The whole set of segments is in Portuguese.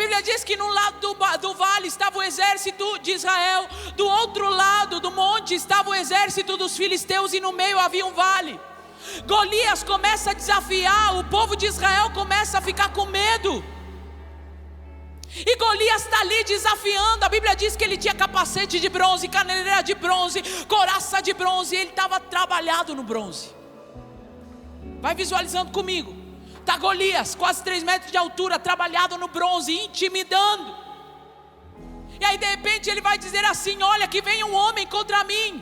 Bíblia diz que no lado do vale estava o exército de Israel, do outro lado do monte estava o exército dos filisteus, e no meio havia um vale. Golias começa a desafiar, o povo de Israel começa a ficar com medo. E Golias está ali desafiando. A Bíblia diz que ele tinha capacete de bronze, caneleira de bronze, couraça de bronze, e ele estava trabalhado no bronze. Vai visualizando comigo. Está Golias, quase 3 metros de altura, trabalhado no bronze, intimidando. E aí de repente ele vai dizer assim: olha que vem um homem contra mim.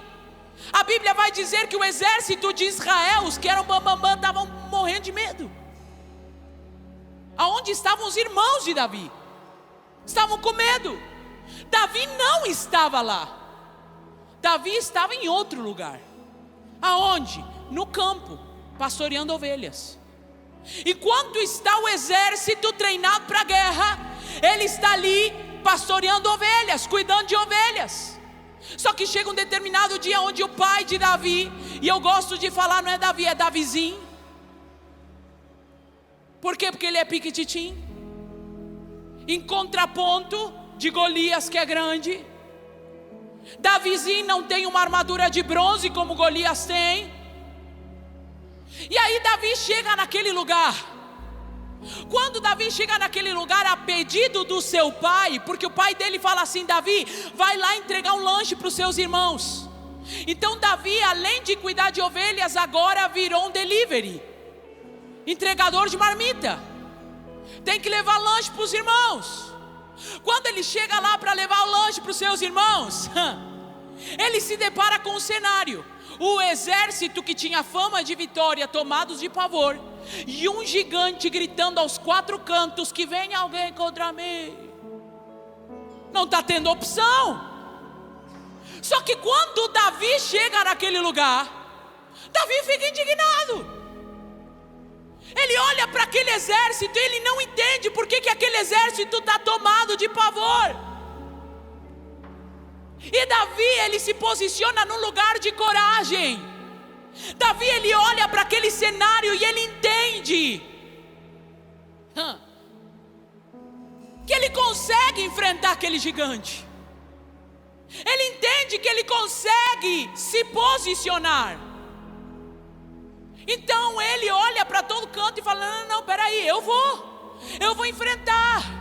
A Bíblia vai dizer que o exército de Israel, os que eram bambambam, estavam morrendo de medo. Aonde estavam os irmãos de Davi? Estavam com medo. Davi não estava lá. Davi estava em outro lugar. Aonde? No campo, pastoreando ovelhas. Enquanto está o exército treinado para a guerra, ele está ali pastoreando ovelhas, cuidando de ovelhas. Só que chega um determinado dia onde o pai de Davi, e eu gosto de falar, não é Davi, é Davizinho. Por quê? Porque ele é piquititim, em contraponto de Golias, que é grande. Davizinho não tem uma armadura de bronze como Golias tem. E aí Davi chega naquele lugar. Quando Davi chega naquele lugar, a pedido do seu pai, porque o pai dele fala assim: Davi, vai lá entregar um lanche para os seus irmãos. Então Davi, além de cuidar de ovelhas, agora virou um delivery, entregador de marmita. Tem que levar lanche para os irmãos. Quando ele chega lá para levar o lanche para os seus irmãos, ele se depara com um cenário. O exército que tinha fama de vitória, tomados de pavor, e um gigante gritando aos 4 cantos que vem alguém contra mim. Não está tendo opção. Só que quando Davi chega naquele lugar, Davi fica indignado. Ele olha para aquele exército e ele não entende por que aquele exército está tomado de pavor. E Davi, ele se posiciona num lugar de coragem. Davi, ele olha para aquele cenário e ele entende que ele consegue enfrentar aquele gigante. Ele entende que ele consegue se posicionar. Então ele olha para todo canto e fala: não, peraí, eu vou enfrentar.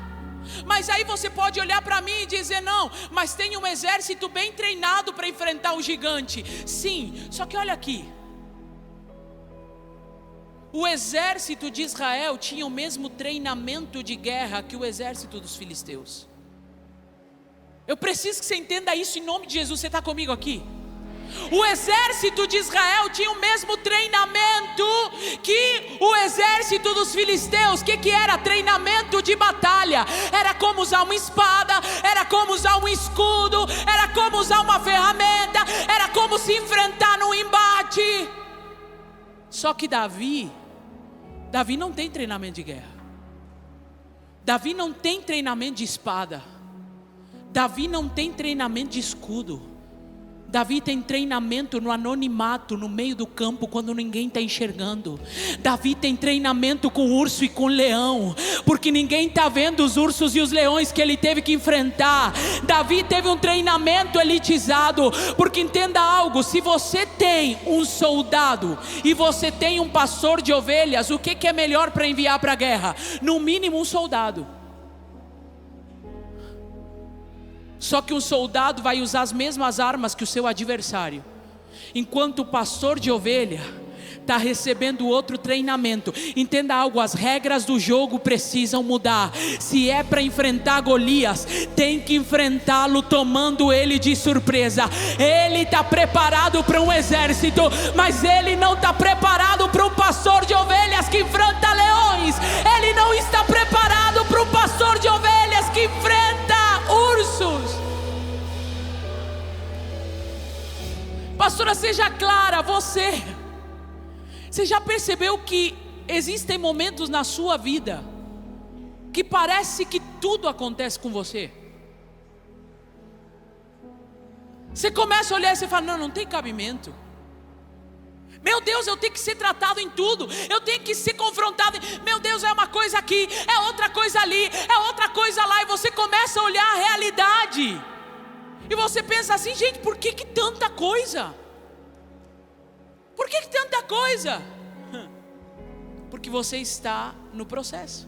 Mas aí você pode olhar para mim e dizer: não, mas tem um exército bem treinado para enfrentar o gigante. Sim, só que olha aqui. O exército de Israel tinha o mesmo treinamento de guerra que o exército dos filisteus. Eu preciso que você entenda isso em nome de Jesus. Você está comigo aqui? O exército de Israel tinha o mesmo treinamento que o exército dos filisteus. O que era? Treinamento de batalha. Era como usar uma espada, era como usar um escudo, era como usar uma ferramenta, era como se enfrentar num embate. Só que Davi não tem treinamento de guerra. Davi não tem treinamento de espada. Davi não tem treinamento de escudo. Davi tem treinamento no anonimato, no meio do campo, quando ninguém está enxergando. Davi tem treinamento com urso e com leão, porque ninguém está vendo os ursos e os leões que ele teve que enfrentar. Davi teve um treinamento elitizado, porque entenda algo: se você tem um soldado e você tem um pastor de ovelhas, o que é melhor para enviar para a guerra? No mínimo um soldado. Só que um soldado vai usar as mesmas armas que o seu adversário, enquanto o pastor de ovelha está recebendo outro treinamento. Entenda algo: as regras do jogo precisam mudar. Se é para enfrentar Golias, tem que enfrentá-lo tomando ele de surpresa. Ele está preparado para um exército, mas ele não está preparado para um pastor de ovelhas que enfrenta leões. Ele não está preparado para um pastor de ovelhas que enfrenta ursos. Pastora, seja clara, você já percebeu que existem momentos na sua vida que parece que tudo acontece com você? Você começa a olhar e você fala: não tem cabimento. Meu Deus, eu tenho que ser tratado em tudo, eu tenho que ser confrontado. Meu Deus, é uma coisa aqui, é outra coisa ali, é outra coisa lá e você começa a olhar a realidade. E você pensa assim, gente, por que tanta coisa? Por que tanta coisa? Porque você está no processo.